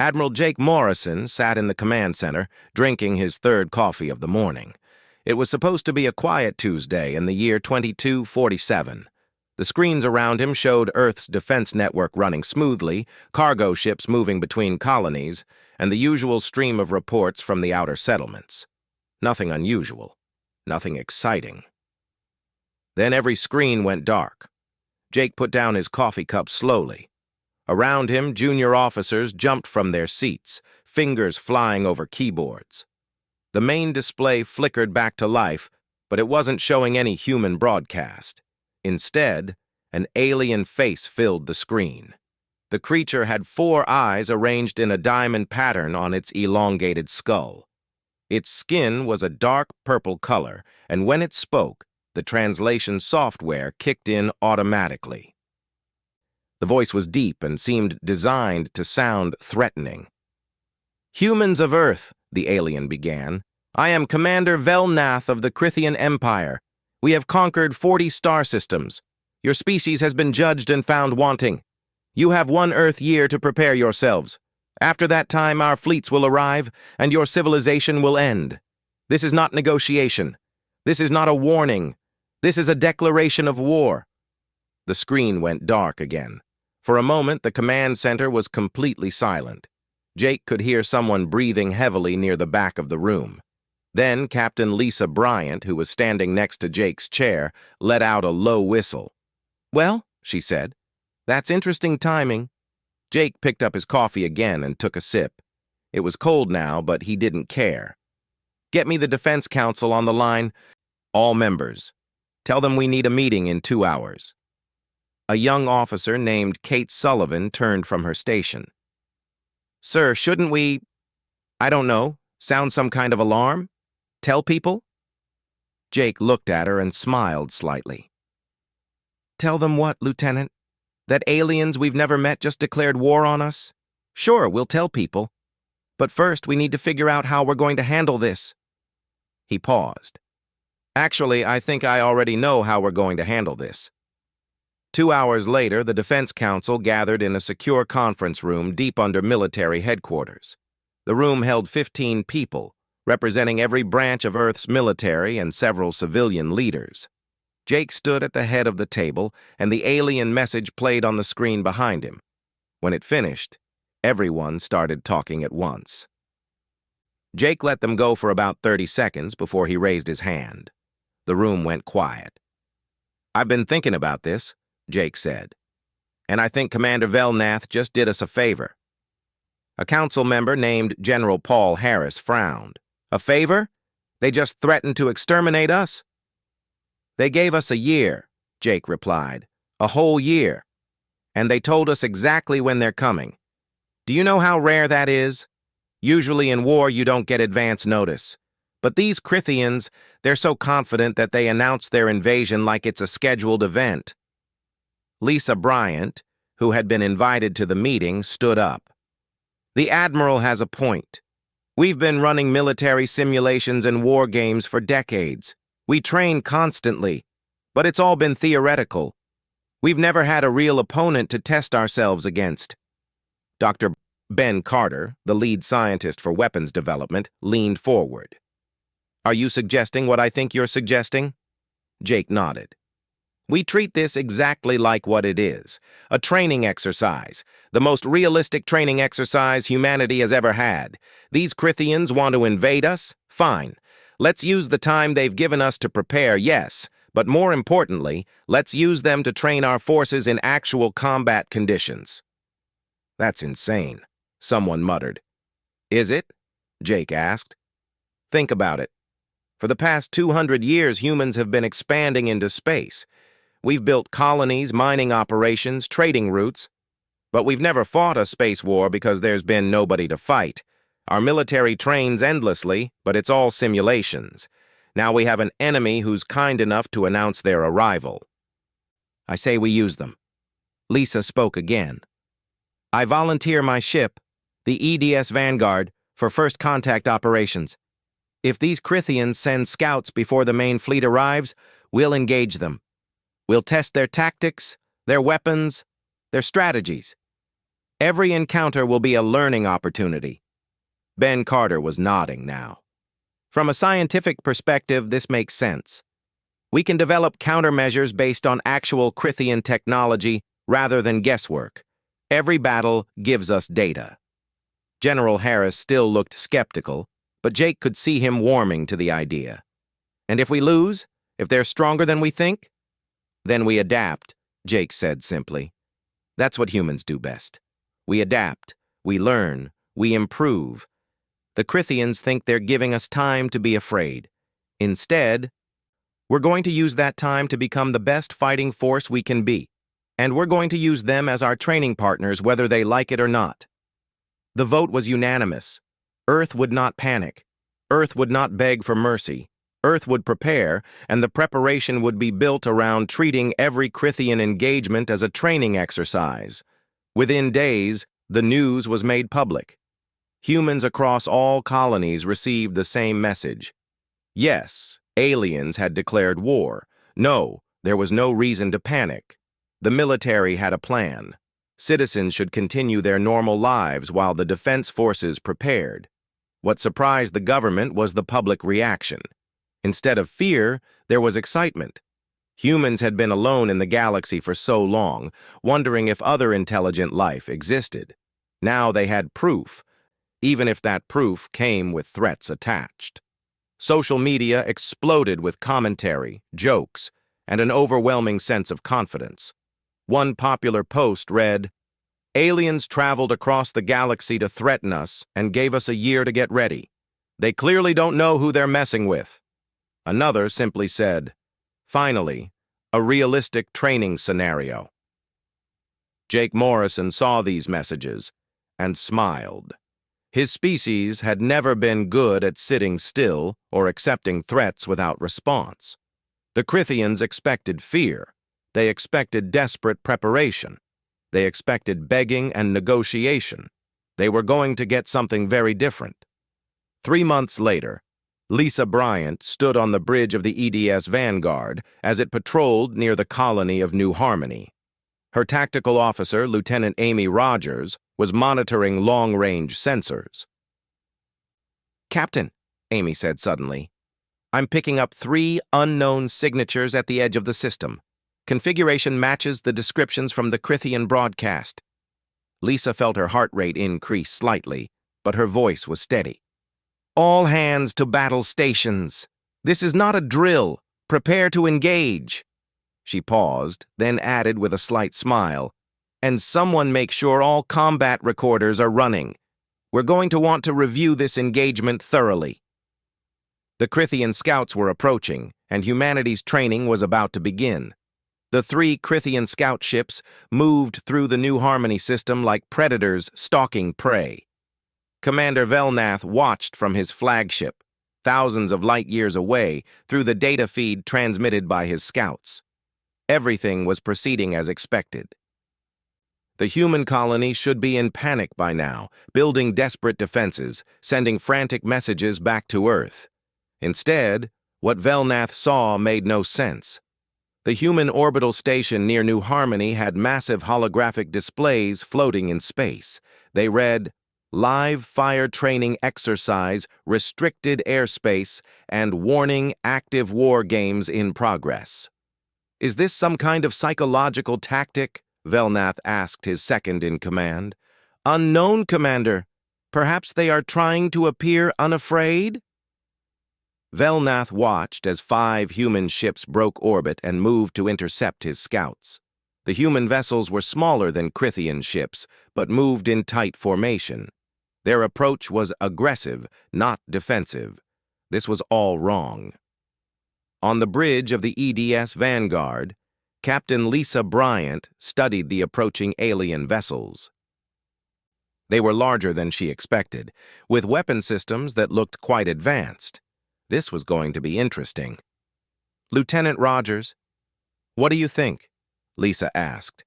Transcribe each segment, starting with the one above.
Admiral Jake Morrison sat in the command center, drinking his third coffee of the morning. It was supposed to be a quiet Tuesday in the year 2247. The screens around him showed Earth's defense network running smoothly, cargo ships moving between colonies, and the usual stream of reports from the outer settlements. Nothing unusual. Nothing exciting. Then every screen went dark. Jake put down his coffee cup slowly. Around him, junior officers jumped from their seats, fingers flying over keyboards. The main display flickered back to life, but it wasn't showing any human broadcast. Instead, an alien face filled the screen. The creature had 4 eyes arranged in a diamond pattern on its elongated skull. Its skin was a dark purple color, and when it spoke, the translation software kicked in automatically. The voice was deep and seemed designed to sound threatening. "Humans of Earth," the alien began, "I am Commander Velnath of the Crithian Empire. We have conquered 40 star systems. Your species has been judged and found wanting. You have 1 Earth year to prepare yourselves. After that time, our fleets will arrive, and your civilization will end. This is not negotiation. This is not a warning. This is a declaration of war." The screen went dark again. For a moment, the command center was completely silent. Jake could hear someone breathing heavily near the back of the room. Then Captain Lisa Bryant, who was standing next to Jake's chair, let out a low whistle. "Well," she said, "that's interesting timing." Jake picked up his coffee again and took a sip. It was cold now, but he didn't care. "Get me the Defense Council on the line. All members. Tell them we need a meeting in 2 hours." A young officer named Kate Sullivan turned from her station. "Sir, shouldn't we, I don't know, sound some kind of alarm? Tell people?" Jake looked at her and smiled slightly. "Tell them what, Lieutenant? That aliens we've never met just declared war on us? Sure, we'll tell people. But first, we need to figure out how we're going to handle this." He paused. "Actually, I think I already know how we're going to handle this." 2 hours later, the Defense Council gathered in a secure conference room deep under military headquarters. The room held 15 people, representing every branch of Earth's military and several civilian leaders. Jake stood at the head of the table, and the alien message played on the screen behind him. When it finished, everyone started talking at once. Jake let them go for about 30 seconds before he raised his hand. The room went quiet. "I've been thinking about this," Jake said, "and I think Commander Velnath just did us a favor." A council member named General Paul Harris frowned. "A favor? They just threatened to exterminate us?" "They gave us a year," Jake replied. "A whole year. And they told us exactly when they're coming. Do you know how rare that is? Usually in war you don't get advance notice. But these Crithians, they're so confident that they announce their invasion like it's a scheduled event." Lisa Bryant, who had been invited to the meeting, stood up. "The Admiral has a point. We've been running military simulations and war games for decades. We train constantly, but it's all been theoretical. We've never had a real opponent to test ourselves against." Dr. Ben Carter, the lead scientist for weapons development, leaned forward. "Are you suggesting what I think you're suggesting?" Jake nodded. "We treat this exactly like what it is, a training exercise, the most realistic training exercise humanity has ever had. These Crithians want to invade us? Fine. Let's use the time they've given us to prepare, yes, but more importantly, let's use them to train our forces in actual combat conditions." "That's insane," someone muttered. "Is it?" Jake asked. "Think about it. For the past 200 years, humans have been expanding into space. We've built colonies, mining operations, trading routes, but we've never fought a space war because there's been nobody to fight. Our military trains endlessly, but it's all simulations. Now we have an enemy who's kind enough to announce their arrival." "I say we use them." Lisa spoke again. "I volunteer my ship, the EDS Vanguard, for first contact operations. If these Crithians send scouts before the main fleet arrives, we'll engage them. We'll test their tactics, their weapons, their strategies. Every encounter will be a learning opportunity. Ben Carter was nodding now. From a scientific perspective, this makes sense. We can develop countermeasures based on actual Crithian technology rather than guesswork. Every battle gives us data. General Harris still looked skeptical, but Jake could see him warming to the idea. And if we lose, if they're stronger than we think, then we adapt, Jake said simply. That's what humans do best. We adapt, we learn, we improve. The Crithians think they're giving us time to be afraid. Instead, we're going to use that time to become the best fighting force we can be. And we're going to use them as our training partners whether they like it or not. The vote was unanimous. Earth would not panic. Earth would not beg for mercy. Earth would prepare, and the preparation would be built around treating every Crithian engagement as a training exercise. Within days, the news was made public. Humans across all colonies received the same message. Yes, aliens had declared war. No, there was no reason to panic. The military had a plan. Citizens should continue their normal lives while the defense forces prepared. What surprised the government was the public reaction. Instead of fear, there was excitement. Humans had been alone in the galaxy for so long, wondering if other intelligent life existed. Now they had proof, even if that proof came with threats attached. Social media exploded with commentary, jokes, and an overwhelming sense of confidence. One popular post read, "Aliens traveled across the galaxy to threaten us and gave us a year to get ready. They clearly don't know who they're messing with." Another simply said, "Finally, a realistic training scenario." Jake Morrison saw these messages and smiled. His species had never been good at sitting still or accepting threats without response. The Crithians expected fear. They expected desperate preparation. They expected begging and negotiation. They were going to get something very different. 3 months later, Lisa Bryant stood on the bridge of the EDS Vanguard as it patrolled near the colony of New Harmony. Her tactical officer, Lieutenant Amy Rogers, was monitoring long-range sensors. "Captain," Amy said suddenly, "I'm picking up 3 unknown signatures at the edge of the system. Configuration matches the descriptions from the Crithian broadcast." Lisa felt her heart rate increase slightly, but her voice was steady. "All hands to battle stations. This is not a drill. Prepare to engage." She paused, then added with a slight smile, "And someone make sure all combat recorders are running. We're going to want to review this engagement thoroughly." The Crithian scouts were approaching, and humanity's training was about to begin. The 3 Crithian scout ships moved through the New Harmony system like predators stalking prey. Commander Velnath watched from his flagship, thousands of light years away, through the data feed transmitted by his scouts. Everything was proceeding as expected. The human colony should be in panic by now, building desperate defenses, sending frantic messages back to Earth. Instead, what Velnath saw made no sense. The human orbital station near New Harmony had massive holographic displays floating in space. They read, "Live fire training exercise, restricted airspace, and warning active war games in progress." "Is this some kind of psychological tactic?" Velnath asked his second-in-command. "Unknown, Commander. Perhaps they are trying to appear unafraid?" Velnath watched as 5 human ships broke orbit and moved to intercept his scouts. The human vessels were smaller than Crithian ships, but moved in tight formation. Their approach was aggressive, not defensive. This was all wrong. On the bridge of the EDS Vanguard, Captain Lisa Bryant studied the approaching alien vessels. They were larger than she expected, with weapon systems that looked quite advanced. This was going to be interesting. "Lieutenant Rogers, what do you think?" Lisa asked.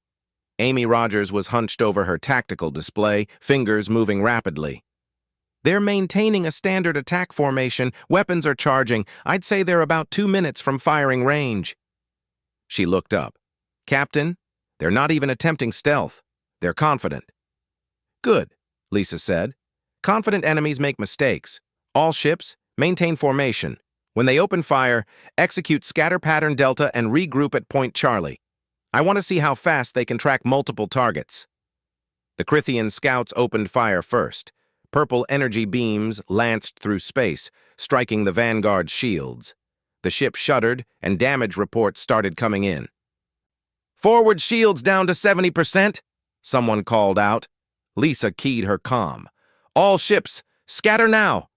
Amy Rogers was hunched over her tactical display, fingers moving rapidly. "They're maintaining a standard attack formation. Weapons are charging. I'd say they're about 2 minutes from firing range." She looked up. "Captain, they're not even attempting stealth. They're confident." Good, Lisa said. Confident enemies make mistakes. All ships, maintain formation. When they open fire, execute scatter pattern Delta and regroup at Point Charlie. I want to see how fast they can track multiple targets. The Crithian scouts opened fire first. Purple energy beams lanced through space, striking the Vanguard's shields. The ship shuddered, and damage reports started coming in. "Forward shields down to 70%, someone called out. Lisa keyed her comm. "All ships, scatter now!"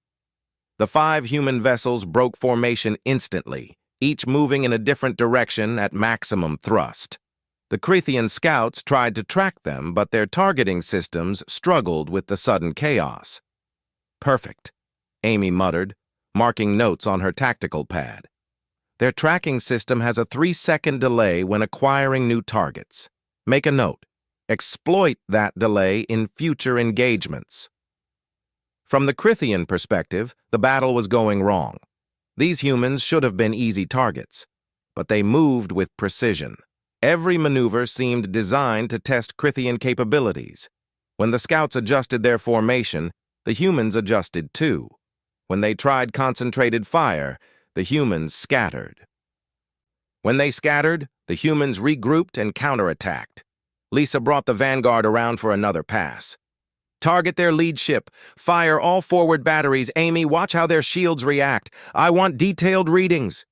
The 5 human vessels broke formation instantly, each moving in a different direction at maximum thrust. The Crithian scouts tried to track them, but their targeting systems struggled with the sudden chaos. "Perfect," Amy muttered, marking notes on her tactical pad. "Their tracking system has a 3-second delay when acquiring new targets. Make a note. Exploit that delay in future engagements." From the Crithian perspective, the battle was going wrong. These humans should have been easy targets, but they moved with precision. Every maneuver seemed designed to test Crithian capabilities. When the scouts adjusted their formation, the humans adjusted too. When they tried concentrated fire, the humans scattered. When they scattered, the humans regrouped and counterattacked. Lisa brought the Vanguard around for another pass. "Target their lead ship. Fire all forward batteries. Amy, watch how their shields react. I want detailed readings."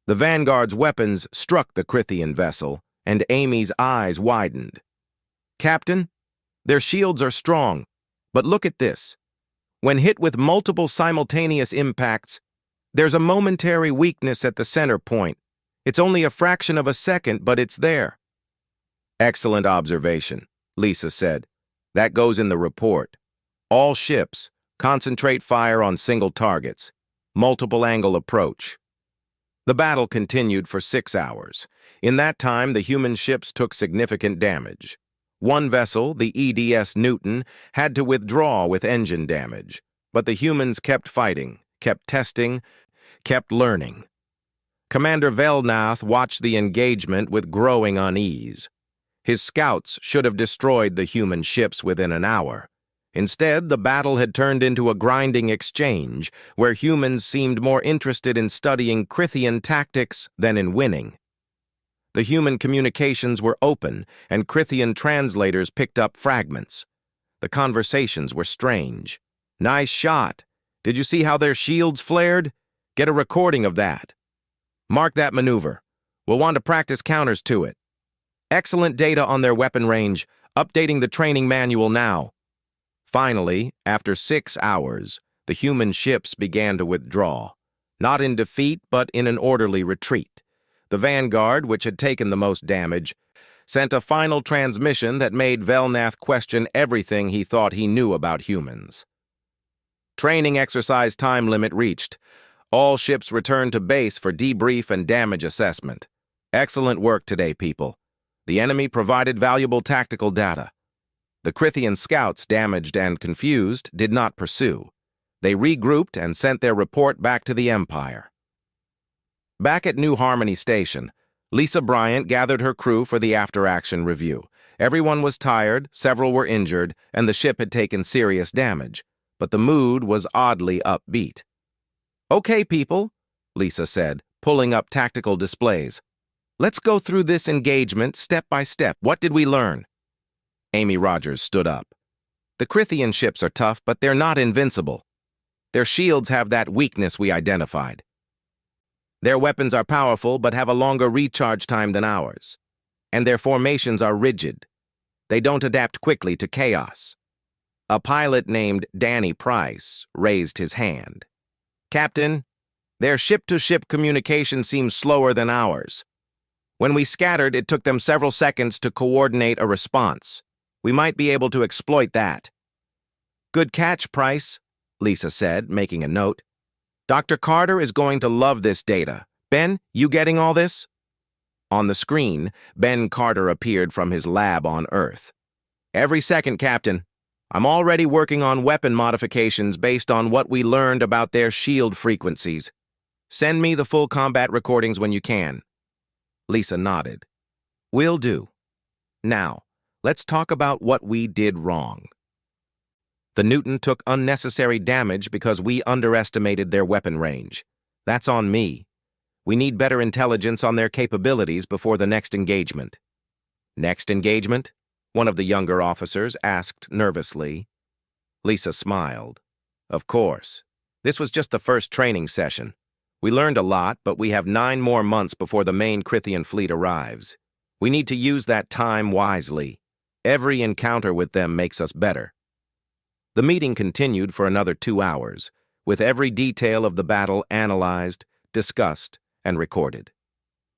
The Vanguard's weapons struck the Crithian vessel, and Amy's eyes widened. "Captain, their shields are strong, but look at this. When hit with multiple simultaneous impacts, there's a momentary weakness at the center point. It's only a fraction of a second, but it's there." "Excellent observation," Lisa said. "That goes in the report. All ships, concentrate fire on single targets. Multiple angle approach." The battle continued for 6 hours. In that time, the human ships took significant damage. One vessel, the EDS Newton, had to withdraw with engine damage. But the humans kept fighting, kept testing, kept learning. Commander Velnath watched the engagement with growing unease. His scouts should have destroyed the human ships within an hour. Instead, the battle had turned into a grinding exchange, where humans seemed more interested in studying Crithian tactics than in winning. The human communications were open, and Crithian translators picked up fragments. The conversations were strange. "Nice shot. Did you see how their shields flared? Get a recording of that. Mark that maneuver. We'll want to practice counters to it. Excellent data on their weapon range. Updating the training manual now." Finally, after 6 hours, the human ships began to withdraw. Not in defeat, but in an orderly retreat. The Vanguard, which had taken the most damage, sent a final transmission that made Velnath question everything he thought he knew about humans. Training exercise time limit reached. All ships returned to base for debrief and damage assessment. Excellent work today, people. The enemy provided valuable tactical data. The Crithian scouts, damaged and confused, did not pursue. They regrouped and sent their report back to the Empire. Back at New Harmony Station, Lisa Bryant gathered her crew for the after-action review. Everyone was tired, several were injured, and the ship had taken serious damage. But the mood was oddly upbeat. "Okay, people," Lisa said, pulling up tactical displays. "Let's go through this engagement step by step. What did we learn?" Amy Rogers stood up. "The Crithian ships are tough, but they're not invincible. Their shields have that weakness we identified. Their weapons are powerful, but have a longer recharge time than ours. And their formations are rigid. They don't adapt quickly to chaos." A pilot named Danny Price raised his hand. "Captain, their ship-to-ship communication seems slower than ours. When we scattered, it took them several seconds to coordinate a response. We might be able to exploit that." "Good catch, Price," Lisa said, making a note. "Dr. Carter is going to love this data. Ben, you getting all this?" On the screen, Ben Carter appeared from his lab on Earth. "Every second, Captain. I'm already working on weapon modifications based on what we learned about their shield frequencies. Send me the full combat recordings when you can." Lisa nodded. "Will do. Now, let's talk about what we did wrong." The Newton took unnecessary damage because we underestimated their weapon range. That's on me. We need better intelligence on their capabilities before the next engagement." "Next engagement?" one of the younger officers asked nervously. Lisa smiled. "Of course. This was just the first training session. We learned a lot, but we have 9 more months before the main Crithian fleet arrives. We need to use that time wisely. Every encounter with them makes us better." The meeting continued for another 2 hours, with every detail of the battle analyzed, discussed, and recorded.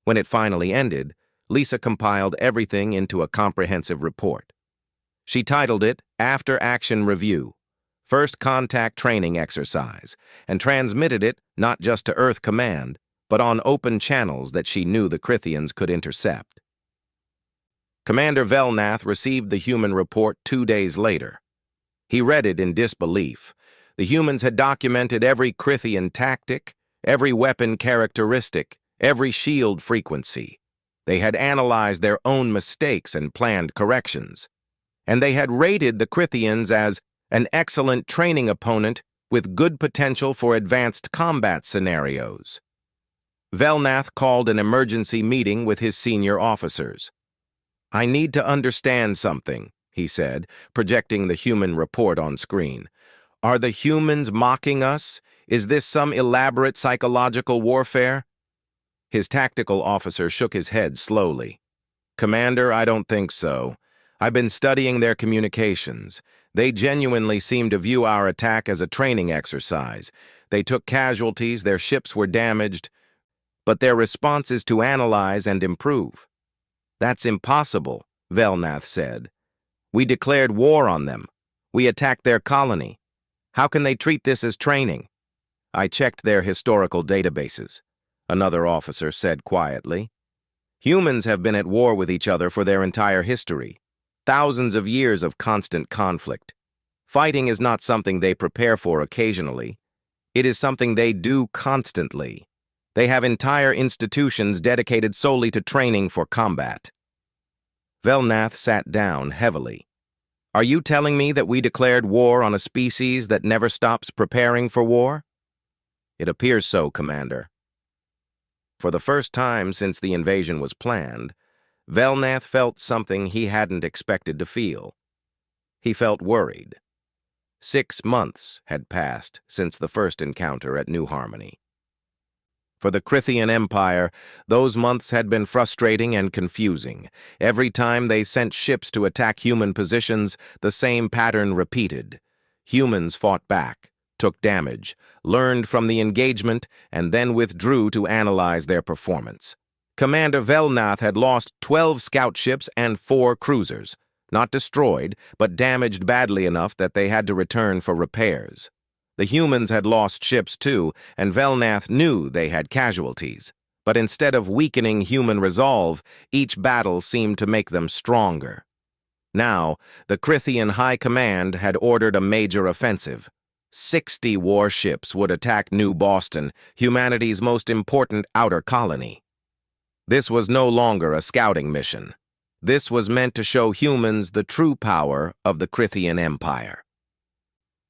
When it finally ended, Lisa compiled everything into a comprehensive report. She titled it After Action Review, First Contact Training Exercise, and transmitted it not just to Earth Command, but on open channels that she knew the Crithians could intercept. Commander Velnath received the human report 2 days later. He read it in disbelief. The humans had documented every Crithian tactic, every weapon characteristic, every shield frequency. They had analyzed their own mistakes and planned corrections. And they had rated the Crithians as an excellent training opponent with good potential for advanced combat scenarios. Velnath called an emergency meeting with his senior officers. "I need to understand something," he said, projecting the human report on screen. "Are the humans mocking us? Is this some elaborate psychological warfare?" His tactical officer shook his head slowly. "Commander, I don't think so. I've been studying their communications. They genuinely seem to view our attack as a training exercise. They took casualties, their ships were damaged, but their response is to analyze and improve." "That's impossible," Velnath said. "We declared war on them. We attacked their colony. How can they treat this as training?" "I checked their historical databases," another officer said quietly. "Humans have been at war with each other for their entire history. Thousands of years of constant conflict. Fighting is not something they prepare for occasionally. It is something they do constantly. They have entire institutions dedicated solely to training for combat." Velnath sat down heavily. "Are you telling me that we declared war on a species that never stops preparing for war?" "It appears so, Commander." For the first time since the invasion was planned, Velnath felt something he hadn't expected to feel. He felt worried. 6 months had passed since the first encounter at New Harmony. For the Crithian Empire, those months had been frustrating and confusing. Every time they sent ships to attack human positions, the same pattern repeated. Humans fought back, took damage, learned from the engagement, and then withdrew to analyze their performance. Commander Velnath had lost 12 scout ships and 4 cruisers, not destroyed, but damaged badly enough that they had to return for repairs. The humans had lost ships too, and Velnath knew they had casualties. But instead of weakening human resolve, each battle seemed to make them stronger. Now, the Crithian High Command had ordered a major offensive. 60 warships would attack New Boston, humanity's most important outer colony. This was no longer a scouting mission. This was meant to show humans the true power of the Crithian Empire.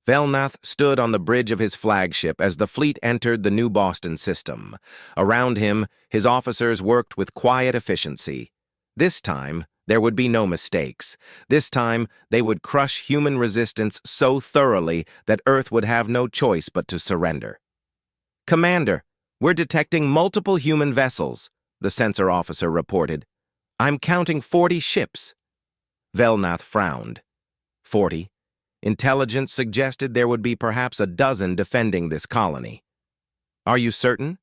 Velnath stood on the bridge of his flagship as the fleet entered the New Boston system. Around him, his officers worked with quiet efficiency. This time, there would be no mistakes. This time, they would crush human resistance so thoroughly that Earth would have no choice but to surrender. "Commander, we're detecting multiple human vessels," the sensor officer reported. "I'm counting 40 ships." Velnath frowned. 40. Intelligence suggested there would be perhaps a dozen defending this colony. "Are you certain?"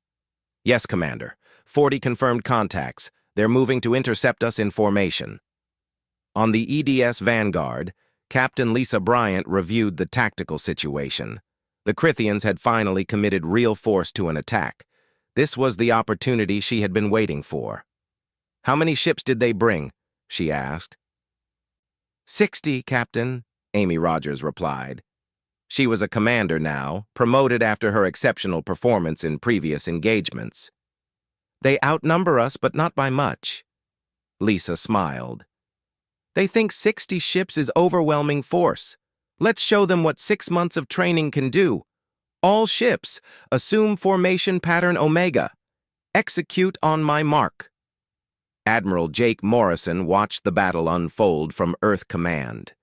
"Yes, Commander. 40 confirmed contacts. They're moving to intercept us in formation." On the EDS Vanguard, Captain Lisa Bryant reviewed the tactical situation. The Crithians had finally committed real force to an attack. This was the opportunity she had been waiting for. "How many ships did they bring?" she asked. 60, Captain," Amy Rogers replied. She was a commander now, promoted after her exceptional performance in previous engagements. "They outnumber us, but not by much." Lisa smiled. "They think 60 ships is overwhelming force. Let's show them what 6 months of training can do. All ships, assume formation pattern Omega. Execute on my mark. Admiral Jake Morrison watched the battle unfold from Earth Command.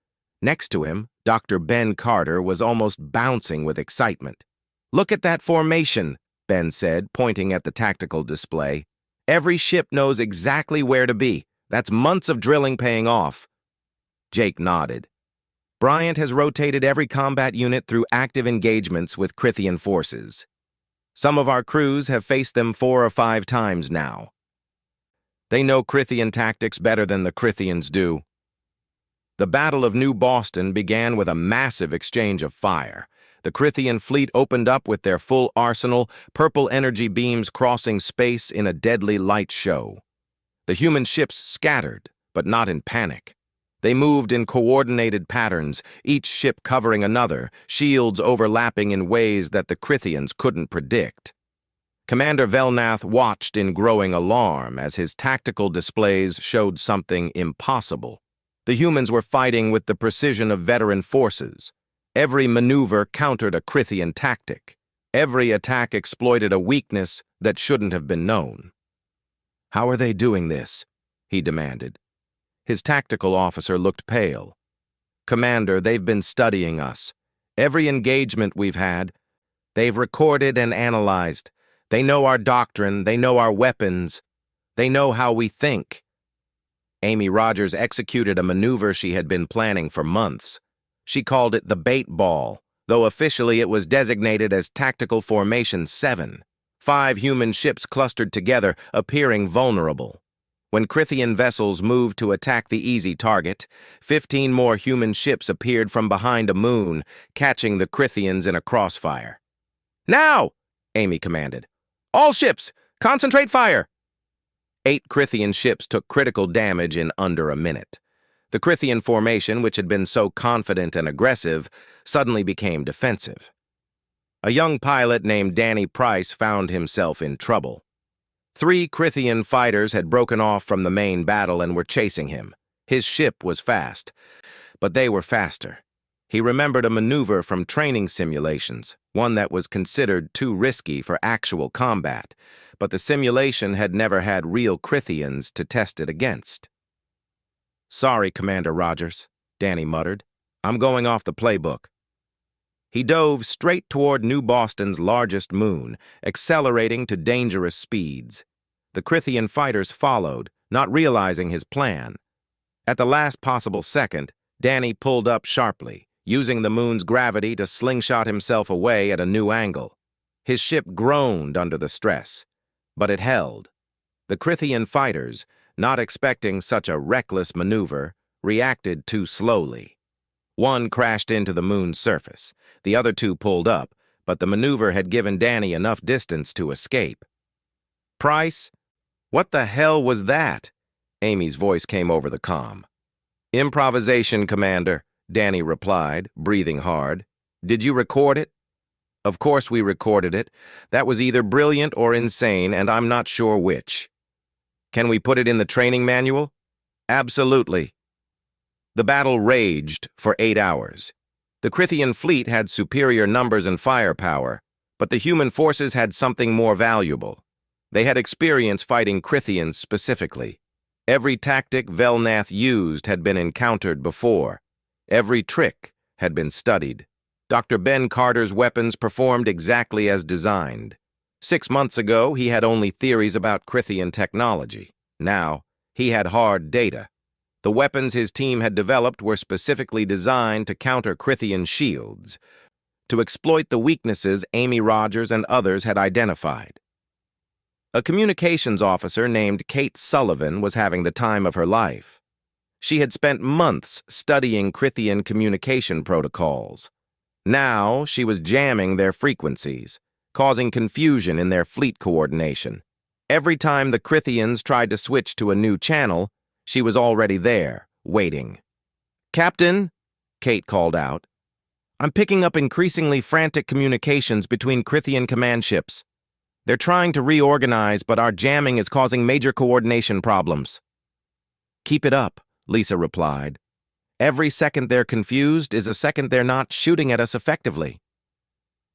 Next to him, Dr. Ben Carter was almost bouncing with excitement. Look at that formation, Ben said, pointing at the tactical display. Every ship knows exactly where to be. That's months of drilling paying off. Jake nodded. Bryant has rotated every combat unit through active engagements with Krithian forces. Some of our crews have faced them 4 or 5 times now. They know Krithian tactics better than the Krithians do. The Battle of New Boston began with a massive exchange of fire. The Krithian fleet opened up with their full arsenal, purple energy beams crossing space in a deadly light show. The human ships scattered, but not in panic. They moved in coordinated patterns, each ship covering another, shields overlapping in ways that the Krithians couldn't predict. Commander Velnath watched in growing alarm as his tactical displays showed something impossible. The humans were fighting with the precision of veteran forces. Every maneuver countered a Krithian tactic. Every attack exploited a weakness that shouldn't have been known. "How are they doing this?" he demanded. His tactical officer looked pale. "Commander, they've been studying us. Every engagement we've had, they've recorded and analyzed. They know our doctrine, they know our weapons, they know how we think." Amy Rogers executed a maneuver she had been planning for months. She called it the bait ball, though officially it was designated as Tactical Formation 7. 5 human ships clustered together, appearing vulnerable. When Krithian vessels moved to attack the easy target, 15 more human ships appeared from behind a moon, catching the Krithians in a crossfire. "Now!" Amy commanded. "All ships, concentrate fire!" 8 Krithian ships took critical damage in under a minute. The Krithian formation, which had been so confident and aggressive, suddenly became defensive. A young pilot named Danny Price found himself in trouble. 3 Krithian fighters had broken off from the main battle and were chasing him. His ship was fast, but they were faster. He remembered a maneuver from training simulations, one that was considered too risky for actual combat, but the simulation had never had real Krithians to test it against. "Sorry, Commander Rogers," Danny muttered. "I'm going off the playbook." He dove straight toward New Boston's largest moon, accelerating to dangerous speeds. The Krithian fighters followed, not realizing his plan. At the last possible second, Danny pulled up sharply, using the moon's gravity to slingshot himself away at a new angle. His ship groaned under the stress, but it held. The Krithian fighters, not expecting such a reckless maneuver, reacted too slowly. One crashed into the moon's surface. The other 2 pulled up, but the maneuver had given Danny enough distance to escape. "Price, what the hell was that?" Amy's voice came over the comm. "Improvisation, Commander," Danny replied, breathing hard. "Did you record it?" "Of course we recorded it. That was either brilliant or insane, and I'm not sure which." "Can we put it in the training manual?" "Absolutely." The battle raged for 8 hours. The Krithian fleet had superior numbers and firepower, but the human forces had something more valuable. They had experience fighting Krithians specifically. Every tactic Velnath used had been encountered before. Every trick had been studied. Dr. Ben Carter's weapons performed exactly as designed. 6 months ago, he had only theories about Krithian technology. Now, he had hard data. The weapons his team had developed were specifically designed to counter Krithian shields, to exploit the weaknesses Amy Rogers and others had identified. A communications officer named Kate Sullivan was having the time of her life. She had spent months studying Krithian communication protocols. Now she was jamming their frequencies, causing confusion in their fleet coordination. Every time the Krithians tried to switch to a new channel, she was already there, waiting. "Captain," Kate called out, "I'm picking up increasingly frantic communications between Krithian command ships. They're trying to reorganize, but our jamming is causing major coordination problems." "Keep it up," Lisa replied. Every second they're confused is a second they're not shooting at us effectively.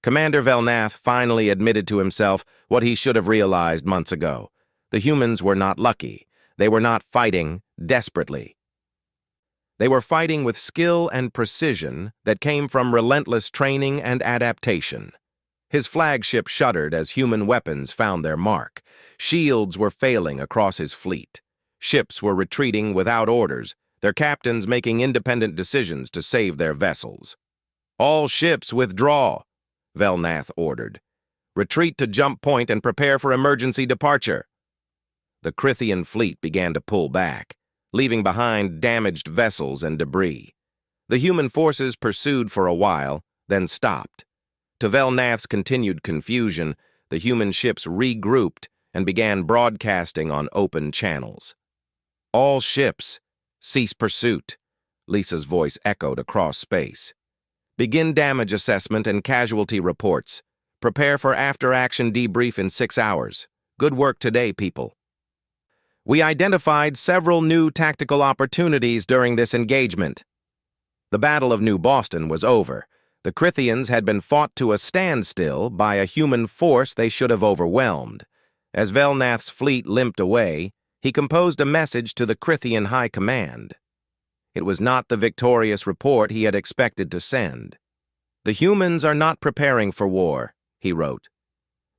Commander Velnath finally admitted to himself what he should have realized months ago. The humans were not lucky. They were not fighting desperately. They were fighting with skill and precision that came from relentless training and adaptation. His flagship shuddered as human weapons found their mark. Shields were failing across his fleet. Ships were retreating without orders, their captains making independent decisions to save their vessels. "All ships withdraw," Velnath ordered. "Retreat to jump point and prepare for emergency departure." The Crithian fleet began to pull back, leaving behind damaged vessels and debris. The human forces pursued for a while, then stopped. To Velnath's continued confusion, the human ships regrouped and began broadcasting on open channels. "All ships, cease pursuit," Lisa's voice echoed across space. "Begin damage assessment and casualty reports. Prepare for after-action debrief in 6 hours. Good work today, people." "We identified several new tactical opportunities during this engagement." The Battle of New Boston was over. The Crithians had been fought to a standstill by a human force they should have overwhelmed. As Velnath's fleet limped away, he composed a message to the Crithian High Command. It was not the victorious report he had expected to send. "The humans are not preparing for war," he wrote.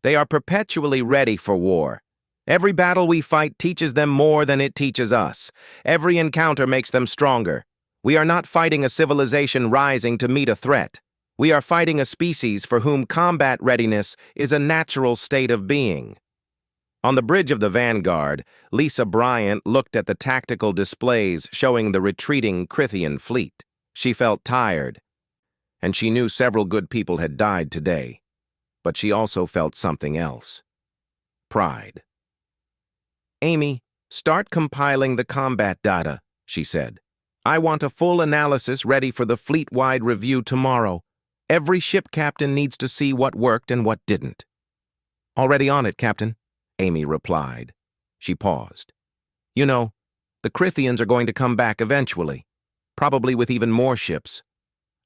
"They are perpetually ready for war. Every battle we fight teaches them more than it teaches us. Every encounter makes them stronger. We are not fighting a civilization rising to meet a threat. We are fighting a species for whom combat readiness is a natural state of being." On the bridge of the Vanguard, Lisa Bryant looked at the tactical displays showing the retreating Crithian fleet. She felt tired, and she knew several good people had died today. But she also felt something else. Pride. "Amy, start compiling the combat data," she said. "I want a full analysis ready for the fleet-wide review tomorrow. Every ship captain needs to see what worked and what didn't." "Already on it, Captain," Amy replied. She paused. "You know, the Crithians are going to come back eventually, probably with even more ships."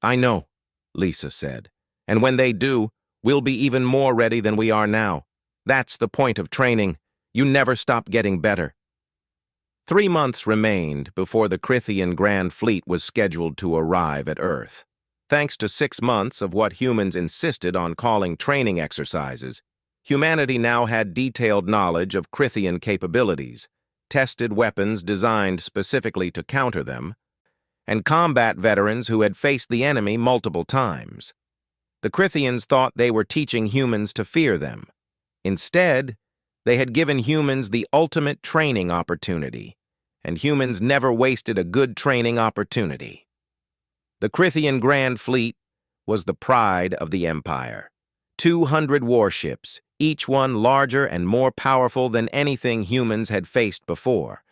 "I know," Lisa said. "And when they do, we'll be even more ready than we are now. That's the point of training. You never stop getting better." 3 months remained before the Crithian Grand Fleet was scheduled to arrive at Earth. Thanks to 6 months of what humans insisted on calling training exercises, humanity now had detailed knowledge of Crithian capabilities, tested weapons designed specifically to counter them, and combat veterans who had faced the enemy multiple times. The Crithians thought they were teaching humans to fear them. Instead, they had given humans the ultimate training opportunity, and humans never wasted a good training opportunity. The Crithian Grand Fleet was the pride of the Empire. 200 warships, each one larger and more powerful than anything humans had faced before.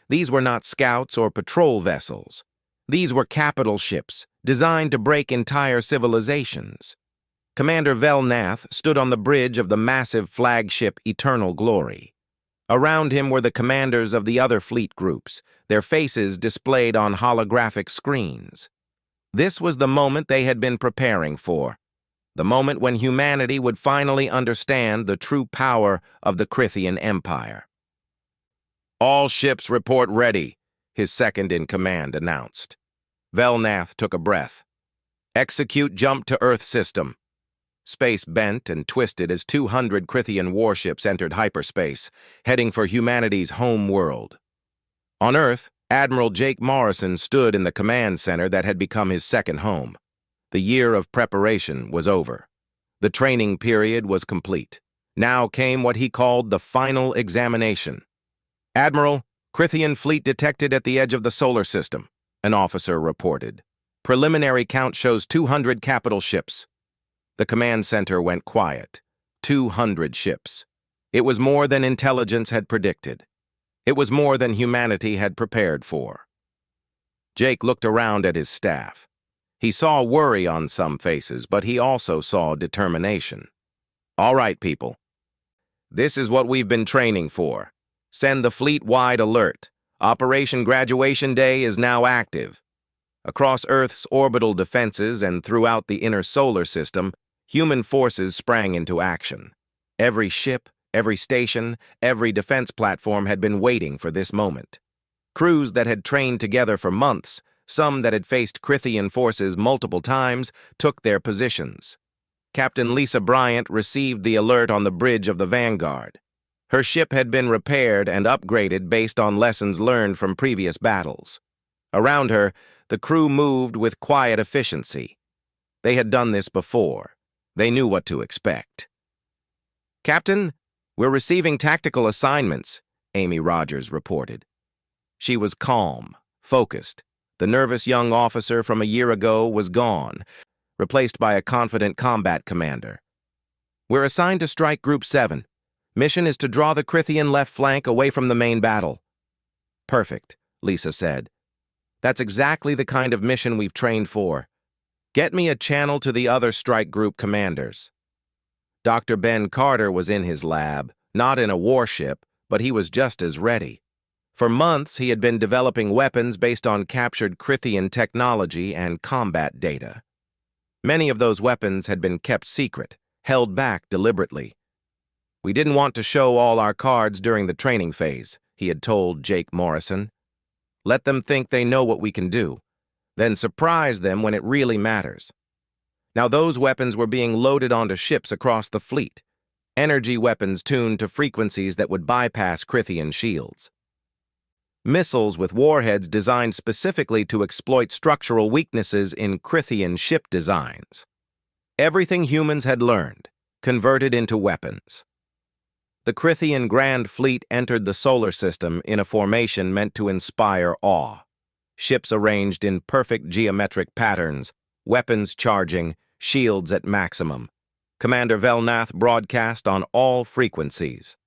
These were not scouts or patrol vessels. These were capital ships, designed to break entire civilizations. Commander Velnath stood on the bridge of the massive flagship Eternal Glory. Around him were the commanders of the other fleet groups, their faces displayed on holographic screens. This was the moment they had been preparing for, the moment when humanity would finally understand the true power of the Crithian Empire. "All ships report ready," his second-in-command announced. Velnath took a breath. "Execute jump to Earth system." Space bent and twisted as 200 Crithian warships entered hyperspace, heading for humanity's home world. On Earth, Admiral Jake Morrison stood in the command center that had become his second home. The year of preparation was over. The training period was complete. Now came what he called the final examination. "Admiral, Crithian fleet detected at the edge of the solar system," an officer reported. "Preliminary count shows 200 capital ships." The command center went quiet. 200 ships. It was more than intelligence had predicted. It was more than humanity had prepared for. Jake looked around at his staff. He saw worry on some faces, but he also saw determination. "All right, people. This is what we've been training for. Send the fleet-wide alert. Operation Graduation Day is now active." Across Earth's orbital defenses and throughout the inner solar system, human forces sprang into action. Every ship, every station, every defense platform had been waiting for this moment. Crews that had trained together for months, some that had faced Crithian forces multiple times, took their positions. Captain Lisa Bryant received the alert on the bridge of the Vanguard. Her ship had been repaired and upgraded based on lessons learned from previous battles. Around her, the crew moved with quiet efficiency. They had done this before. They knew what to expect. "Captain, we're receiving tactical assignments," Amy Rogers reported. She was calm, focused. The nervous young officer from a year ago was gone, replaced by a confident combat commander. "We're assigned to Strike Group 7. Mission is to draw the Crithian left flank away from the main battle." "Perfect," Lisa said. "That's exactly the kind of mission we've trained for. Get me a channel to the other Strike Group commanders." Dr. Ben Carter was in his lab, not in a warship, but he was just as ready. For months, he had been developing weapons based on captured Crithian technology and combat data. Many of those weapons had been kept secret, held back deliberately. "We didn't want to show all our cards during the training phase," he had told Jake Morrison. "Let them think they know what we can do, then surprise them when it really matters." Now those weapons were being loaded onto ships across the fleet, energy weapons tuned to frequencies that would bypass Crithian shields. Missiles with warheads designed specifically to exploit structural weaknesses in Crithian ship designs. Everything humans had learned, converted into weapons. The Crithian Grand Fleet entered the solar system in a formation meant to inspire awe. Ships arranged in perfect geometric patterns, weapons charging, shields at maximum. Commander Velnath broadcast on all frequencies.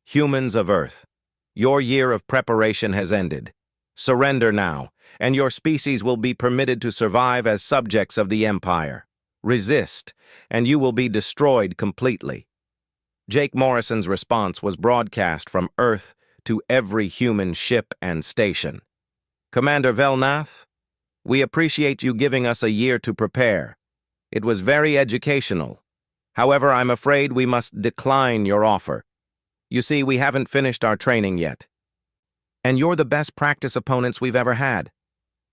"Humans of Earth, your year of preparation has ended. Surrender now, and your species will be permitted to survive as subjects of the Empire. Resist, and you will be destroyed completely." Jake Morrison's response was broadcast from Earth to every human ship and station. "Commander Velnath, we appreciate you giving us a year to prepare. It was very educational. However, I'm afraid we must decline your offer. You see, we haven't finished our training yet. And you're the best practice opponents we've ever had.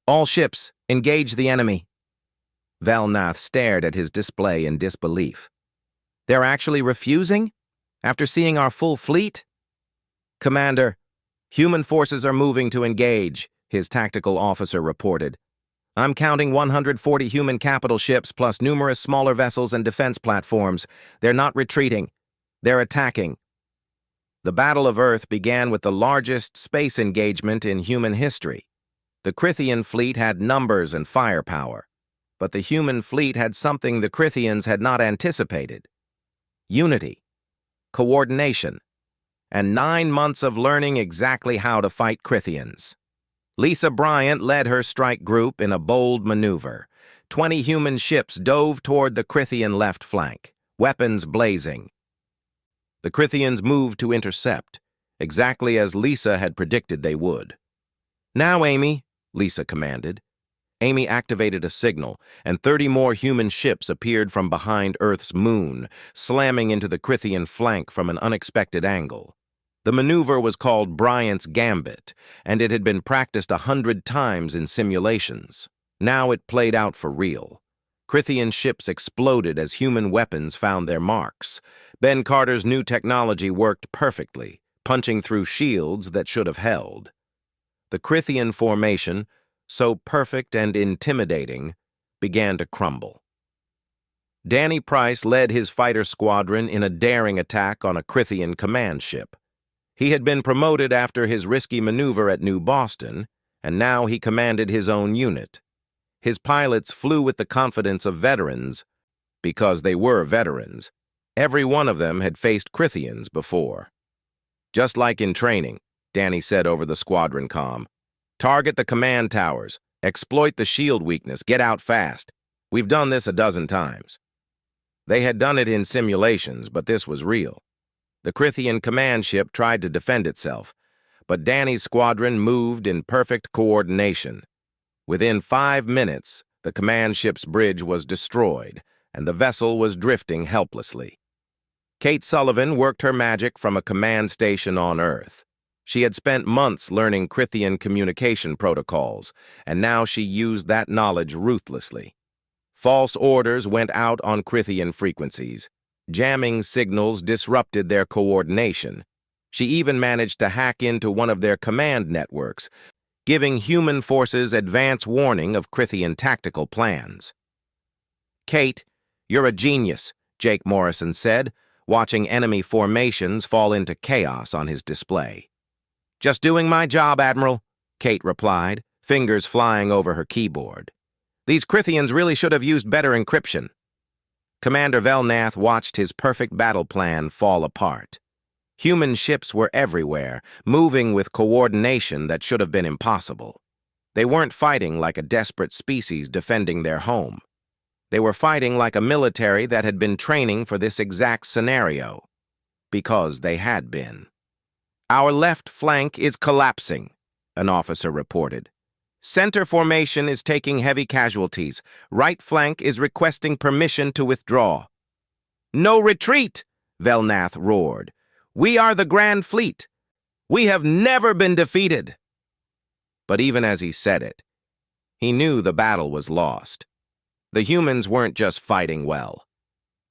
All ships, engage the enemy." Velnath stared at his display in disbelief. "They're actually refusing? After seeing our full fleet?" "Commander, human forces are moving to engage," his tactical officer reported. "I'm counting 140 human capital ships plus numerous smaller vessels and defense platforms. They're not retreating. They're attacking." The Battle of Earth began with the largest space engagement in human history. The Crithian fleet had numbers and firepower, but the human fleet had something the Crithians had not anticipated: unity, coordination, and 9 months of learning exactly how to fight Crithians. Lisa Bryant led her strike group in a bold maneuver. 20 human ships dove toward the Crithian left flank, weapons blazing. The Crithians moved to intercept, exactly as Lisa had predicted they would. "Now, Amy," Lisa commanded. Amy activated a signal, and 30 more human ships appeared from behind Earth's moon, slamming into the Crithian flank from an unexpected angle. The maneuver was called Bryant's Gambit, and it had been practiced 100 times in simulations. Now it played out for real. Crithian ships exploded as human weapons found their marks. Ben Carter's new technology worked perfectly, punching through shields that should have held. The Crithian formation, so perfect and intimidating, began to crumble. Danny Price led his fighter squadron in a daring attack on a Crithian command ship. He had been promoted after his risky maneuver at New Boston, and now he commanded his own unit. His pilots flew with the confidence of veterans, because they were veterans. Every one of them had faced Crithians before. "Just like in training," Danny said over the squadron comm. "Target the command towers, exploit the shield weakness, get out fast. We've done this a dozen times." They had done it in simulations, but this was real. The Crithian command ship tried to defend itself, but Danny's squadron moved in perfect coordination. Within 5 minutes, the command ship's bridge was destroyed, and the vessel was drifting helplessly. Kate Sullivan worked her magic from a command station on Earth. She had spent months learning Krithian communication protocols, and now she used that knowledge ruthlessly. False orders went out on Krithian frequencies. Jamming signals disrupted their coordination. She even managed to hack into one of their command networks, giving human forces advance warning of Krithian tactical plans. "Kate, you're a genius," Jake Morrison said, watching enemy formations fall into chaos on his display. "Just doing my job, Admiral," Kate replied, fingers flying over her keyboard. "These Krithians really should have used better encryption." Commander Velnath watched his perfect battle plan fall apart. Human ships were everywhere, moving with coordination that should have been impossible. They weren't fighting like a desperate species defending their home. They were fighting like a military that had been training for this exact scenario. Because they had been. "Our left flank is collapsing," an officer reported. "Center formation is taking heavy casualties. Right flank is requesting permission to withdraw." "No retreat!" Velnath roared. "We are the Grand Fleet. We have never been defeated." But even as he said it, he knew the battle was lost. The humans weren't just fighting well.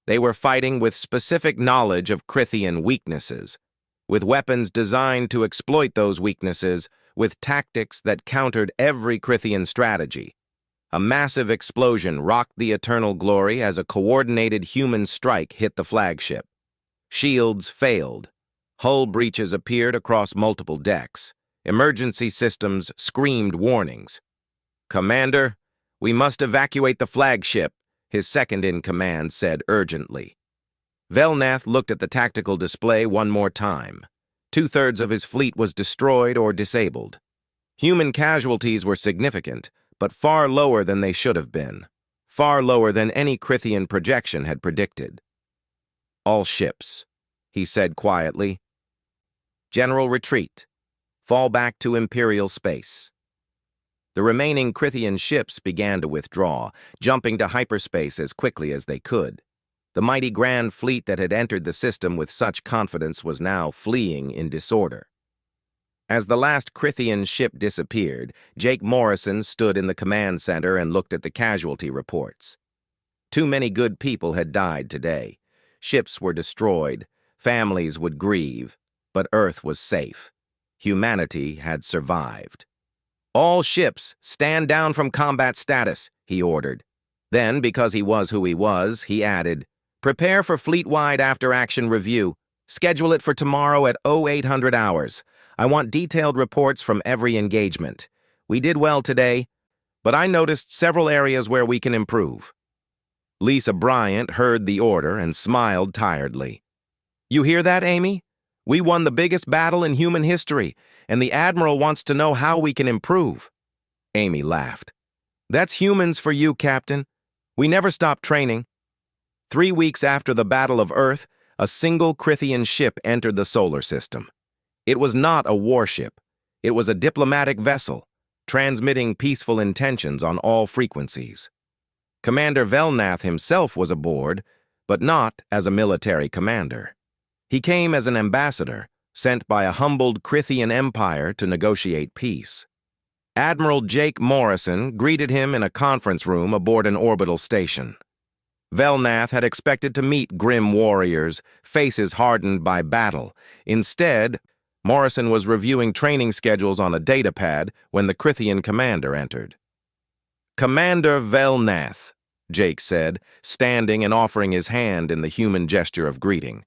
They were fighting with specific knowledge of Krithian weaknesses, with weapons designed to exploit those weaknesses, with tactics that countered every Krithian strategy. A massive explosion rocked the eternal glory as a coordinated human strike hit the flagship. Shields failed. Hull breaches appeared across multiple decks. Emergency systems screamed warnings. "Commander, we must evacuate the flagship," his second-in-command said urgently. Velnath looked at the tactical display one more time. 2/3 of his fleet was destroyed or disabled. Human casualties were significant, but far lower than they should have been. Far lower than any Krithian projection had predicted. "All ships," he said quietly. "General retreat. Fall back to Imperial space." The remaining Krithian ships began to withdraw, jumping to hyperspace as quickly as they could. The mighty Grand Fleet that had entered the system with such confidence was now fleeing in disorder. As the last Krithian ship disappeared, Jake Morrison stood in the command center and looked at the casualty reports. Too many good people had died today. Ships were destroyed, families would grieve, but Earth was safe. Humanity had survived. "All ships, stand down from combat status," he ordered. Then, because he was who he was, he added, "Prepare for fleet-wide after-action review. Schedule it for tomorrow at 0800 hours. I want detailed reports from every engagement. We did well today, but I noticed several areas where we can improve." Lisa Bryant heard the order and smiled tiredly. "You hear that, Amy? We won the biggest battle in human history, and the Admiral wants to know how we can improve." Amy laughed. "That's humans for you, Captain. We never stopped training." 3 weeks after the Battle of Earth, a single Krithian ship entered the solar system. It was not a warship. It was a diplomatic vessel, transmitting peaceful intentions on all frequencies. Commander Velnath himself was aboard, but not as a military commander. He came as an ambassador, sent by a humbled Krithian empire to negotiate peace. Admiral Jake Morrison greeted him in a conference room aboard an orbital station. Velnath had expected to meet grim warriors, faces hardened by battle. Instead, Morrison was reviewing training schedules on a datapad when the Krithian commander entered. "Commander Velnath," Jake said, standing and offering his hand in the human gesture of greeting.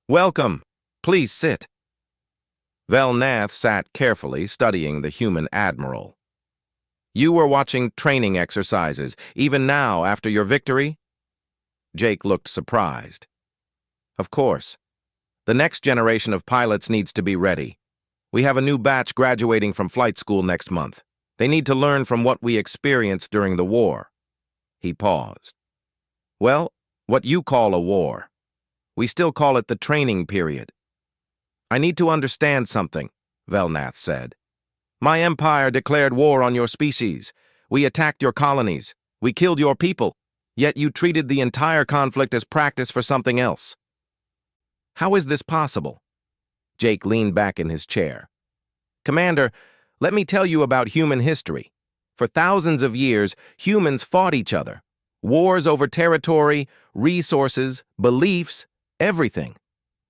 "Welcome. Please sit." Velnath sat carefully, studying the human admiral. "You were watching training exercises, even now after your victory?" Jake looked surprised. "Of course. The next generation of pilots needs to be ready. We have a new batch graduating from flight school next month. They need to learn from what we experienced during the war." He paused. "Well, what you call a war. We still call it the training period." "I need to understand something," Velnath said. "My empire declared war on your species. We attacked your colonies. We killed your people. Yet you treated the entire conflict as practice for something else. How is this possible? Jake leaned back in his chair. Commander, let me tell you about human history. For thousands of years, humans fought each other. Wars over territory, resources, beliefs, everything.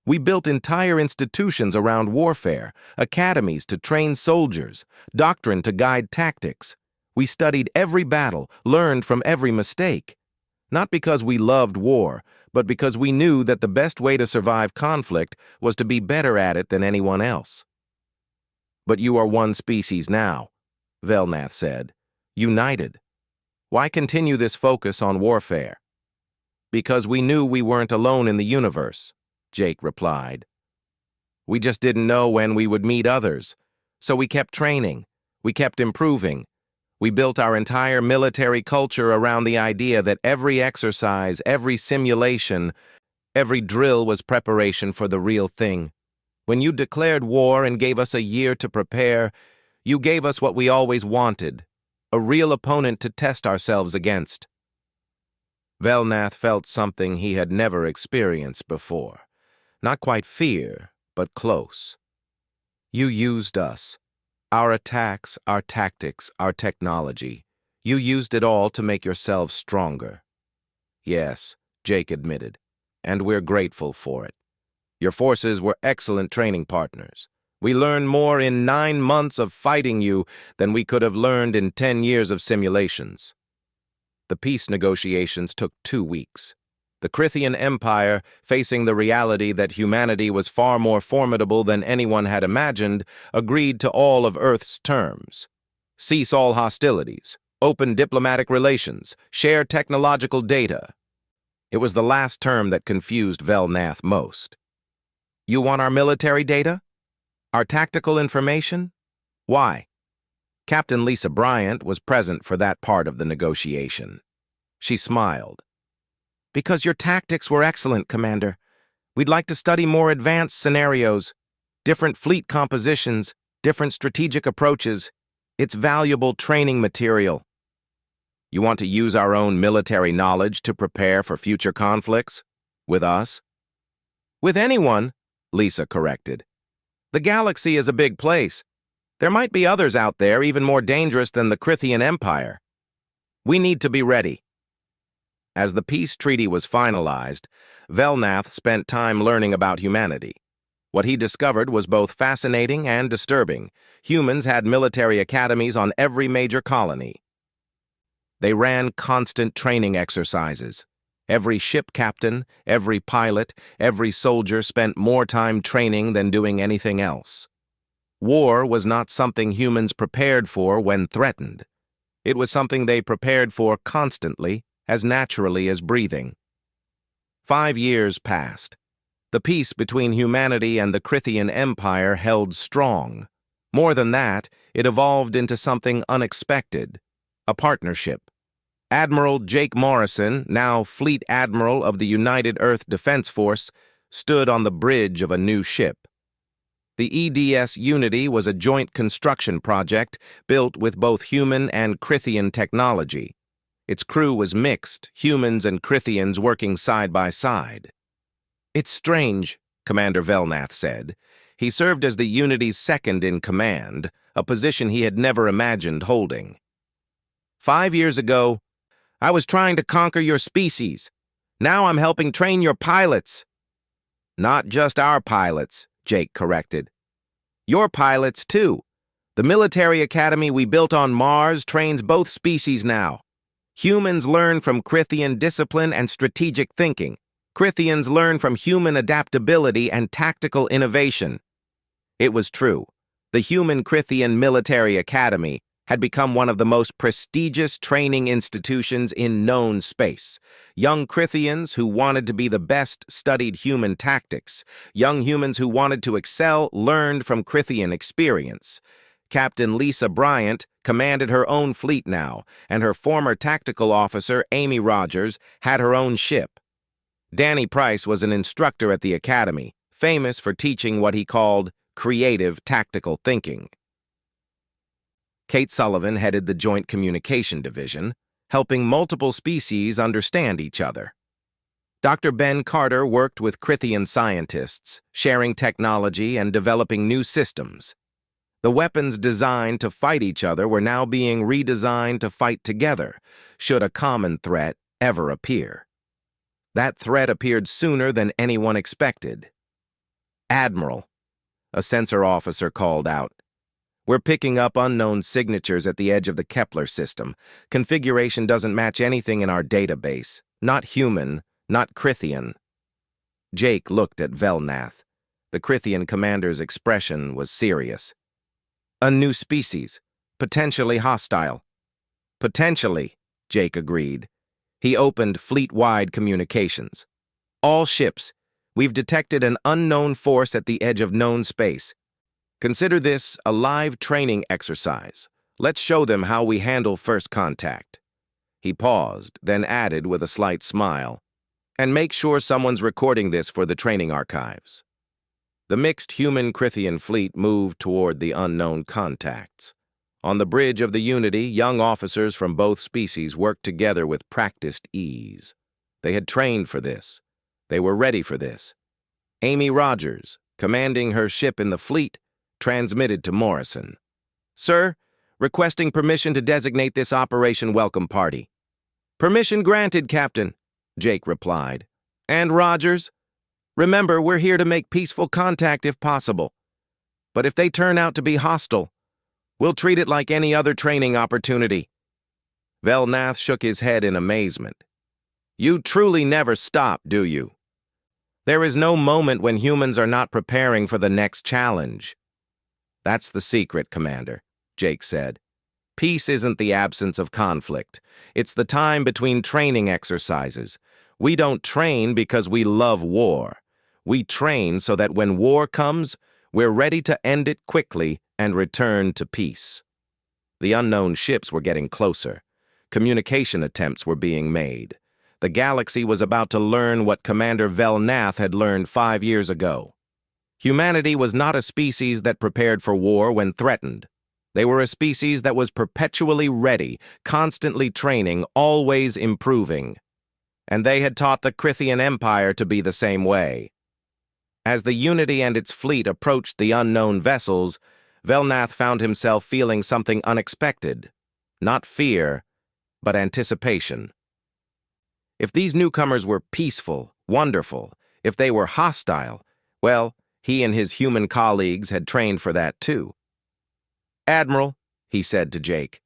We built entire institutions around warfare, academies to train soldiers, doctrine to guide tactics. We studied every battle, learned from every mistake. Not because we loved war, but because we knew that the best way to survive conflict was to be better at it than anyone else. But you are one species now, Velnath said. United. Why continue this focus on warfare? Because we knew we weren't alone in the universe, Jake replied. We just didn't know when we would meet others, so we kept training, we kept improving. We built our entire military culture around the idea that every exercise, every simulation, every drill was preparation for the real thing. When you declared war and gave us a year to prepare, you gave us what we always wanted, a real opponent to test ourselves against. Velnath felt something he had never experienced before. Not quite fear, but close. You used us. Our attacks, our tactics, our technology. You used it all to make yourselves stronger. Yes, Jake admitted, and we're grateful for it. Your forces were excellent training partners. We learned more in 9 months of fighting you than we could have learned in 10 years of simulations. The peace negotiations took 2 weeks. The Crithian Empire, facing the reality that humanity was far more formidable than anyone had imagined, agreed to all of Earth's terms. Cease all hostilities, open diplomatic relations, share technological data. It was the last term that confused Velnath most. You want our military data? Our tactical information? Why? Captain Lisa Bryant was present for that part of the negotiation. She smiled. Because your tactics were excellent, Commander. We'd like to study more advanced scenarios, different fleet compositions, different strategic approaches. It's valuable training material. You want to use our own military knowledge to prepare for future conflicts? With us? With anyone, Lisa corrected. The galaxy is a big place. There might be others out there even more dangerous than the Crithian Empire. We need to be ready. As the peace treaty was finalized, Velnath spent time learning about humanity. What he discovered was both fascinating and disturbing. Humans had military academies on every major colony. They ran constant training exercises. Every ship captain, every pilot, every soldier spent more time training than doing anything else. War was not something humans prepared for when threatened. It was something they prepared for constantly, as naturally as breathing. 5 years passed. The peace between humanity and the Crithian Empire held strong. More than that, it evolved into something unexpected, a partnership. Admiral Jake Morrison, now Fleet Admiral of the United Earth Defense Force, stood on the bridge of a new ship. The EDS Unity was a joint construction project built with both human and Crithian technology. Its crew was mixed, humans and Crithians working side by side. It's strange, Commander Velnath said. He served as the Unity's second in command, a position he had never imagined holding. 5 years ago, I was trying to conquer your species. Now I'm helping train your pilots. Not just our pilots, Jake corrected. Your pilots, too. The military academy we built on Mars trains both species now. Humans learn from Crithian discipline and strategic thinking. Crithians learn from human adaptability and tactical innovation. It was true. The Human Crithian Military Academy had become one of the most prestigious training institutions in known space. Young Crithians who wanted to be the best studied human tactics. Young humans who wanted to excel learned from Crithian experience. Captain Lisa Bryant commanded her own fleet now, and her former tactical officer, Amy Rogers, had her own ship. Danny Price was an instructor at the academy, famous for teaching what he called creative tactical thinking. Kate Sullivan headed the Joint Communication Division, helping multiple species understand each other. Dr. Ben Carter worked with Crithian scientists, sharing technology and developing new systems. The weapons designed to fight each other were now being redesigned to fight together, should a common threat ever appear. That threat appeared sooner than anyone expected. "Admiral," a sensor officer called out. "We're picking up unknown signatures at the edge of the Kepler system. Configuration doesn't match anything in our database. Not human, not Crithian." Jake looked at Velnath. The Crithian commander's expression was serious. "A new species, potentially hostile." "Potentially," Jake agreed. He opened fleet-wide communications. "All ships, we've detected an unknown force at the edge of known space. Consider this a live training exercise. Let's show them how we handle first contact." He paused, then added with a slight smile, "And make sure someone's recording this for the training archives." The mixed human-Crithian fleet moved toward the unknown contacts. On the bridge of the Unity, young officers from both species worked together with practiced ease. They had trained for this. They were ready for this. Amy Rogers, commanding her ship in the fleet, transmitted to Morrison. "Sir, requesting permission to designate this Operation Welcome Party." "Permission granted, Captain," Jake replied. "And Rogers? Remember, we're here to make peaceful contact if possible. But if they turn out to be hostile, we'll treat it like any other training opportunity." Velnath shook his head in amazement. "You truly never stop, do you? There is no moment when humans are not preparing for the next challenge." "That's the secret, Commander," Jake said. "Peace isn't the absence of conflict. It's the time between training exercises. We don't train because we love war. We train so that when war comes, we're ready to end it quickly and return to peace." The unknown ships were getting closer. Communication attempts were being made. The galaxy was about to learn what Commander Velnath had learned 5 years ago. Humanity was not a species that prepared for war when threatened. They were a species that was perpetually ready, constantly training, always improving. And they had taught the Crithian Empire to be the same way. As the Unity and its fleet approached the unknown vessels, Velnath found himself feeling something unexpected. Not fear, but anticipation. If these newcomers were peaceful, wonderful, if they were hostile, well, he and his human colleagues had trained for that too. "Admiral," he said to Jake,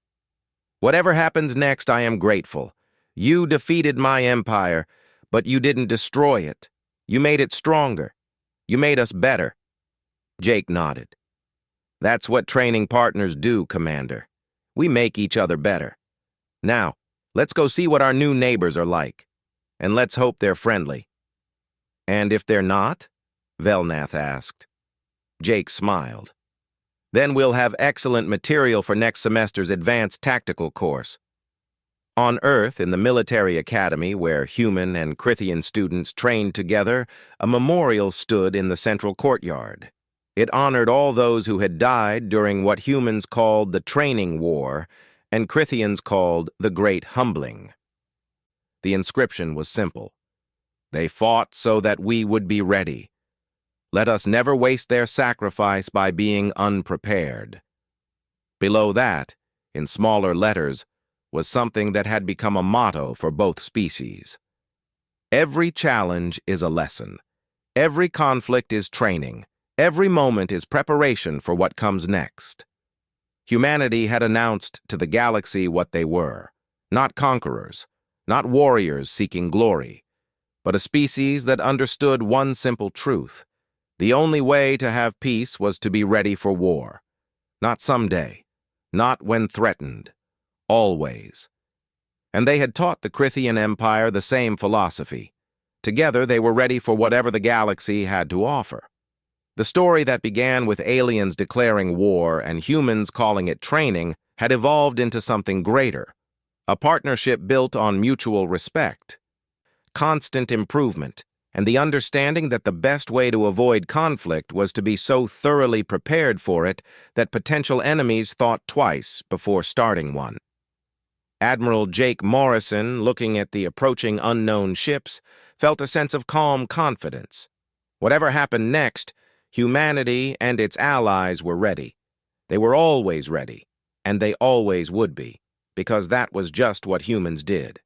"whatever happens next, I am grateful. You defeated my empire, but you didn't destroy it. You made it stronger. You made us better." Jake nodded. "That's what training partners do, Commander. We make each other better. Now, let's go see what our new neighbors are like. And let's hope they're friendly." "And if they're not?" Velnath asked. Jake smiled. "Then we'll have excellent material for next semester's advanced tactical course." On Earth, in the military academy where human and Crithian students trained together, a memorial stood in the central courtyard. It honored all those who had died during what humans called the Training War and Crithians called the Great Humbling. The inscription was simple. "They fought so that we would be ready. Let us never waste their sacrifice by being unprepared." Below that, in smaller letters, was something that had become a motto for both species. "Every challenge is a lesson. Every conflict is training. Every moment is preparation for what comes next." Humanity had announced to the galaxy what they were. Not conquerors, not warriors seeking glory, but a species that understood one simple truth. The only way to have peace was to be ready for war. Not someday, not when threatened. Always. And they had taught the Crithian Empire the same philosophy. Together they were ready for whatever the galaxy had to offer. The story that began with aliens declaring war and humans calling it training had evolved into something greater. A partnership built on mutual respect, constant improvement, and the understanding that the best way to avoid conflict was to be so thoroughly prepared for it that potential enemies thought twice before starting one. Admiral Jake Morrison, looking at the approaching unknown ships, felt a sense of calm confidence. Whatever happened next, humanity and its allies were ready. They were always ready, and they always would be, because that was just what humans did.